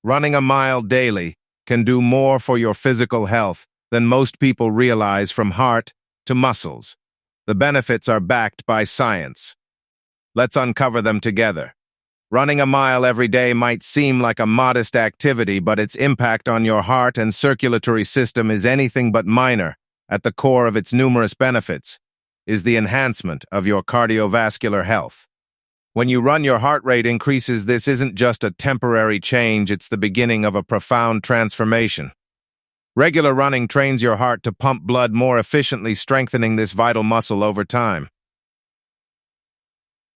Running a mile daily can do more for your physical health than most people realize, from heart to muscles. The benefits are backed by science. Let's uncover them together. Running a mile every day might seem like a modest activity, but its impact on your heart and circulatory system is anything but minor. At the core of its numerous benefits is the enhancement of your cardiovascular health. When you run, your heart rate increases. This isn't just a temporary change, it's the beginning of a profound transformation. Regular running trains your heart to pump blood more efficiently, strengthening this vital muscle over time.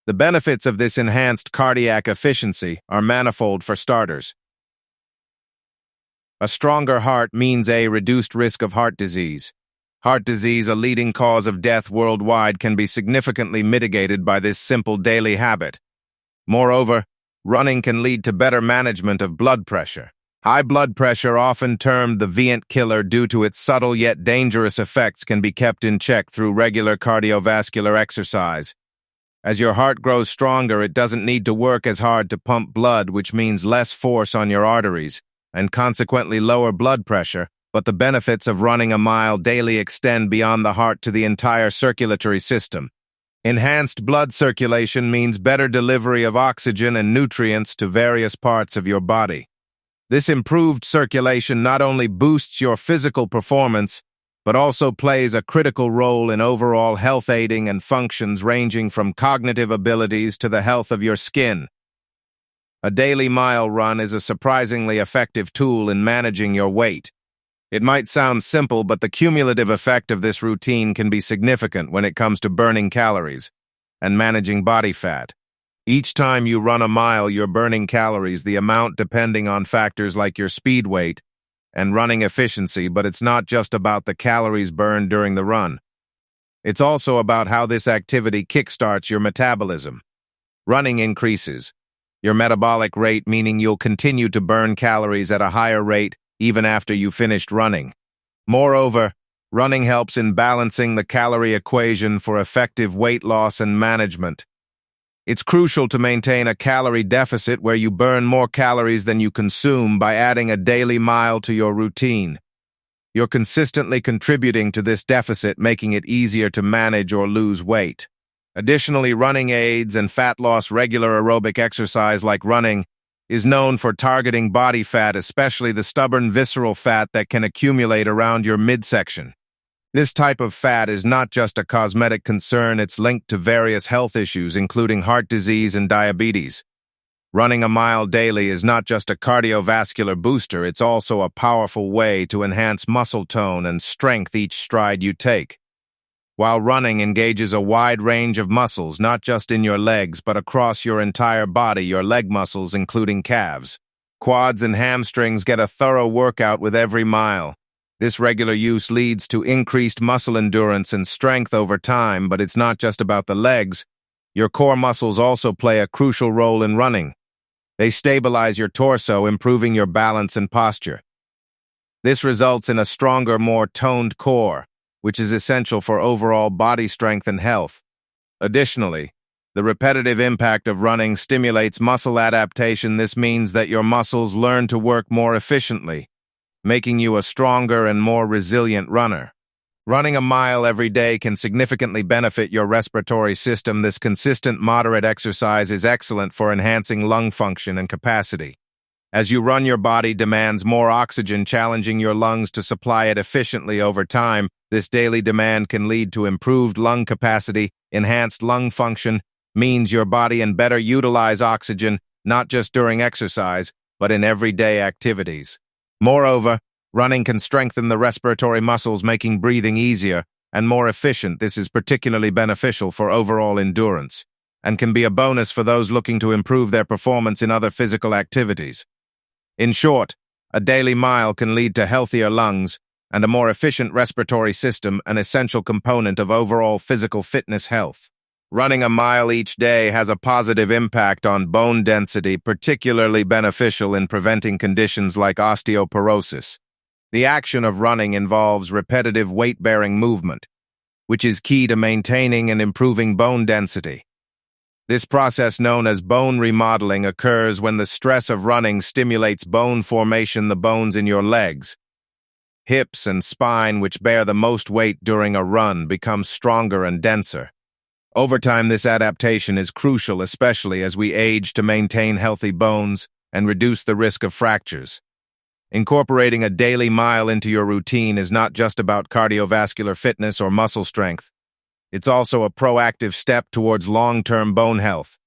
The benefits of this enhanced cardiac efficiency are manifold. For starters, a stronger heart means a reduced risk of heart disease. Heart disease, a leading cause of death worldwide, can be significantly mitigated by this simple daily habit. Moreover, running can lead to better management of blood pressure. High blood pressure, often termed the "giant killer" due to its subtle yet dangerous effects, can be kept in check through regular cardiovascular exercise. As your heart grows stronger, it doesn't need to work as hard to pump blood, which means less force on your arteries, and consequently lower blood pressure. But the benefits of running a mile daily extend beyond the heart to the entire circulatory system. Enhanced blood circulation means better delivery of oxygen and nutrients to various parts of your body. This improved circulation not only boosts your physical performance, but also plays a critical role in overall health, aiding and functions ranging from cognitive abilities to the health of your skin. A daily mile run is a surprisingly effective tool in managing your weight. It might sound simple, but the cumulative effect of this routine can be significant when it comes to burning calories and managing body fat. Each time you run a mile, you're burning calories, the amount depending on factors like your speed, weight, and running efficiency. But it's not just about the calories burned during the run. It's also about how this activity kickstarts your metabolism. Running increases your metabolic rate, meaning you'll continue to burn calories at a higher rate even after you finished running. Moreover, running helps in balancing the calorie equation for effective weight loss and management. It's crucial to maintain a calorie deficit where you burn more calories than you consume by adding a daily mile to your routine. You're consistently contributing to this deficit, making it easier to manage or lose weight. Additionally, running aids and fat loss. Regular aerobic exercise like running is known for targeting body fat, especially the stubborn visceral fat that can accumulate around your midsection. This type of fat is not just a cosmetic concern, it's linked to various health issues, including heart disease and diabetes. Running a mile daily is not just a cardiovascular booster, it's also a powerful way to enhance muscle tone and strength each stride you take. While running engages a wide range of muscles, not just in your legs, but across your entire body, your leg muscles, including calves, quads, and hamstrings, get a thorough workout with every mile. This regular use leads to increased muscle endurance and strength over time, but it's not just about the legs. Your core muscles also play a crucial role in running. They stabilize your torso, improving your balance and posture. This results in a stronger, more toned core, which is essential for overall body strength and health. Additionally, the repetitive impact of running stimulates muscle adaptation. This means that your muscles learn to work more efficiently, making you a stronger and more resilient runner. Running a mile every day can significantly benefit your respiratory system. This consistent, moderate exercise is excellent for enhancing lung function and capacity. As you run, your body demands more oxygen, challenging your lungs to supply it efficiently. Over time, this daily demand can lead to improved lung capacity. Enhanced lung function means your body can better utilize oxygen, not just during exercise, but in everyday activities. Moreover, running can strengthen the respiratory muscles, making breathing easier and more efficient. This is particularly beneficial for overall endurance and can be a bonus for those looking to improve their performance in other physical activities. In short, a daily mile can lead to healthier lungs and a more efficient respiratory system, an essential component of overall physical fitness health. Running a mile each day has a positive impact on bone density, particularly beneficial in preventing conditions like osteoporosis. The action of running involves repetitive weight-bearing movement, which is key to maintaining and improving bone density. This process, known as bone remodeling, occurs when the stress of running stimulates bone formation. The bones in your legs, hips, and spine, which bear the most weight during a run, become stronger and denser. Over time, this adaptation is crucial, especially as we age, to maintain healthy bones and reduce the risk of fractures. Incorporating a daily mile into your routine is not just about cardiovascular fitness or muscle strength. It's also a proactive step towards long-term bone health.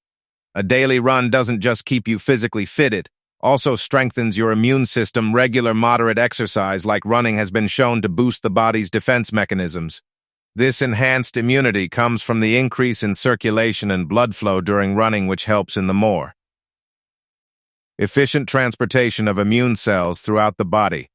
A daily run doesn't just keep you physically fit, it also strengthens your immune system. Regular moderate exercise like running has been shown to boost the body's defense mechanisms. This enhanced immunity comes from the increase in circulation and blood flow during running, which helps in the more efficient transportation of immune cells throughout the body.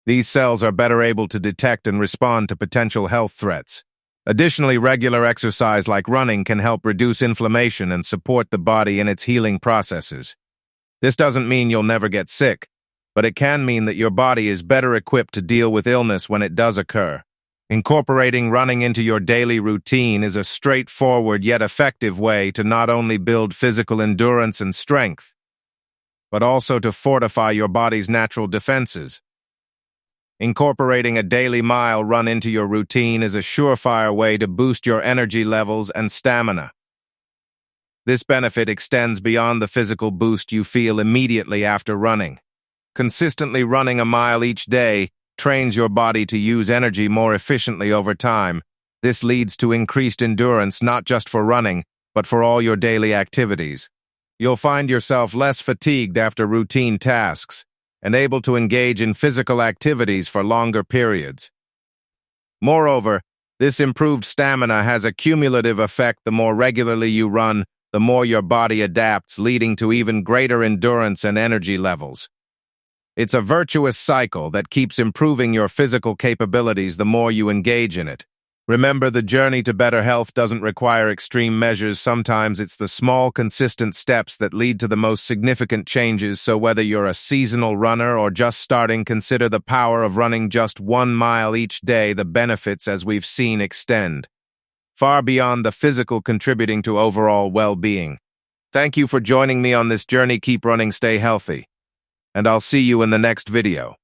These cells are better able to detect and respond to potential health threats. Additionally, regular exercise like running can help reduce inflammation and support the body in its healing processes. This doesn't mean you'll never get sick, but it can mean that your body is better equipped to deal with illness when it does occur. Incorporating running into your daily routine is a straightforward yet effective way to not only build physical endurance and strength, but also to fortify your body's natural defenses. Incorporating a daily mile run into your routine is a surefire way to boost your energy levels and stamina. This benefit extends beyond the physical boost you feel immediately after running. Consistently running a mile each day trains your body to use energy more efficiently over time. This leads to increased endurance not just for running, but for all your daily activities. You'll find yourself less fatigued after routine tasks and able to engage in physical activities for longer periods. Moreover, this improved stamina has a cumulative effect. The more regularly you run, the more your body adapts, leading to even greater endurance and energy levels. It's a virtuous cycle that keeps improving your physical capabilities the more you engage in it. Remember, the journey to better health doesn't require extreme measures. Sometimes it's the small, consistent steps that lead to the most significant changes. So whether you're a seasonal runner or just starting, consider the power of running just 1 mile each day. The benefits, as we've seen, extend far beyond the physical, contributing to overall well-being. Thank you for joining me on this journey. Keep running, stay healthy, and I'll see you in the next video.